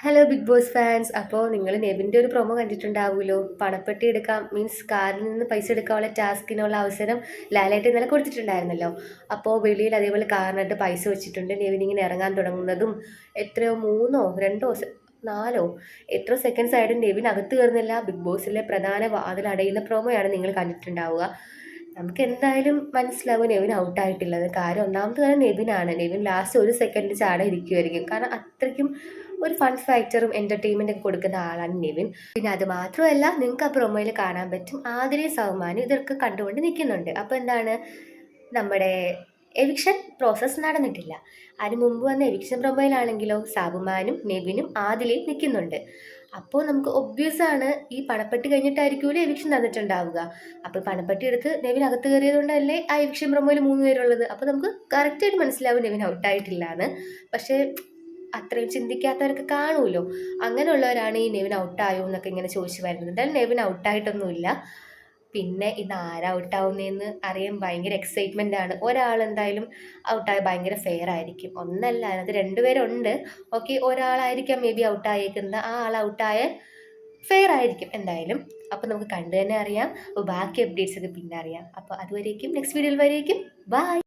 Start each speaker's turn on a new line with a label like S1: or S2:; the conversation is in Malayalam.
S1: Hello big boss fans. അപ്പോൾ നിങ്ങൾ നെവിൻ്റെ ഒരു പ്രൊമോ കണ്ടിട്ടുണ്ടാവുമല്ലോ. പണപ്പെട്ടി എടുക്കാം മീൻസ് കാറിൽ നിന്ന് പൈസ എടുക്കാനുള്ള ടാസ്കിനുള്ള അവസരം ലാലായിട്ട് ഇന്നലെ കൊടുത്തിട്ടുണ്ടായിരുന്നല്ലോ. അപ്പോൾ വെളിയിൽ അതേപോലെ കാറിനായിട്ട് പൈസ വെച്ചിട്ടുണ്ട്. നെവിൻ ഇങ്ങനെ ഇറങ്ങാൻ തുടങ്ങുന്നതും എത്രയോ 3-4 എത്ര സെക്കൻഡ്സ് ആയിട്ട് നെവിൻ അകത്ത് കയറുന്നില്ല. ബിഗ് ബോസിലെ പ്രധാന വാതിൽ അടയുന്ന പ്രൊമോയാണ് നിങ്ങൾ കണ്ടിട്ടുണ്ടാവുക. നമുക്ക് എന്തായാലും മനസ്സിലാവും നെവിൻ ഔട്ടായിട്ടില്ലത്. കാര്യം ഒന്നാമത് തന്നെ നെവിൻ ലാസ്റ്റ് 1 സെക്കൻഡ് ചാടെ ഇരിക്കുമായിരിക്കും. കാരണം അത്രയ്ക്കും ഒരു ഫൺ ഫാക്ടറും എൻ്റർടൈൻമെൻ്റ് ഒക്കെ കൊടുക്കുന്ന ആളാണ് നെവിൻ. പിന്നെ അത് മാത്രമല്ല, നിങ്ങൾക്ക് ആ പ്രൊമോയിൽ കാണാൻ പറ്റും ആതിരയും സൗമാനും ഇതൊക്കെ കണ്ടുകൊണ്ട് നിൽക്കുന്നുണ്ട്. അപ്പോൾ എന്താണ്, നമ്മുടെ എവിക്ഷൻ പ്രോസസ്സ് നടന്നിട്ടില്ല. അതിന് മുമ്പ് വന്ന എവിക്ഷൻ പ്രൊമോയിലാണെങ്കിലോ സാബുമാനും നെവിനും ആദിലയും നിൽക്കുന്നുണ്ട്. അപ്പോൾ നമുക്ക് ഒബ്വിയസ് ആണ് ഈ പണപ്പെട്ടി കഴിഞ്ഞിട്ടായിരിക്കുമല്ലോ എവിക്ഷൻ തന്നിട്ടുണ്ടാവുക. അപ്പോൾ പണപ്പെട്ടി എടുത്ത് നെവിൻ അകത്ത് കയറിയതുകൊണ്ടല്ലേ ആ എവിക്ഷൻ പ്രൊമോയിൽ 3 പേരുള്ളത്. അപ്പോൾ നമുക്ക് കറക്റ്റായിട്ട് മനസ്സിലാവും നെവിൻ ഔട്ടായിട്ടില്ല എന്ന്. പക്ഷേ അത്രയും ചിന്തിക്കാത്തവരൊക്കെ കാണുമല്ലോ. അങ്ങനെയുള്ളവരാണ് ഈ നെവിൻ ഔട്ടായോ എന്നൊക്കെ ഇങ്ങനെ ചോദിച്ചു വരുന്നത്. എന്തായാലും നെവിൻ ഔട്ടായിട്ടൊന്നുമില്ല. പിന്നെ ഇന്ന് ആരാ ഔട്ടാവുന്നതെന്ന് അറിയാൻ ഭയങ്കര എക്സൈറ്റ്മെൻ്റ് ആണ്. ഒരാൾ എന്തായാലും ഔട്ടായ ഭയങ്കര ഫെയർ ആയിരിക്കും. ഒന്നല്ല, അതിനകത്ത് 2 പേരുണ്ട്. ഓക്കെ, ഒരാളായിരിക്കാം മേ ബി ഔട്ടായേക്കുന്നത്. ആ ആൾ ഔട്ടായ ഫെയർ ആയിരിക്കും എന്തായാലും. അപ്പോൾ നമുക്ക് കണ്ടു തന്നെ അറിയാം. അപ്പോൾ ബാക്കി അപ്ഡേറ്റ്സ് ഒക്കെ പിന്നെ അറിയാം. അപ്പോൾ അതുവരേക്കും നെക്സ്റ്റ് വീഡിയോയിൽ വരേക്കും ബൈ.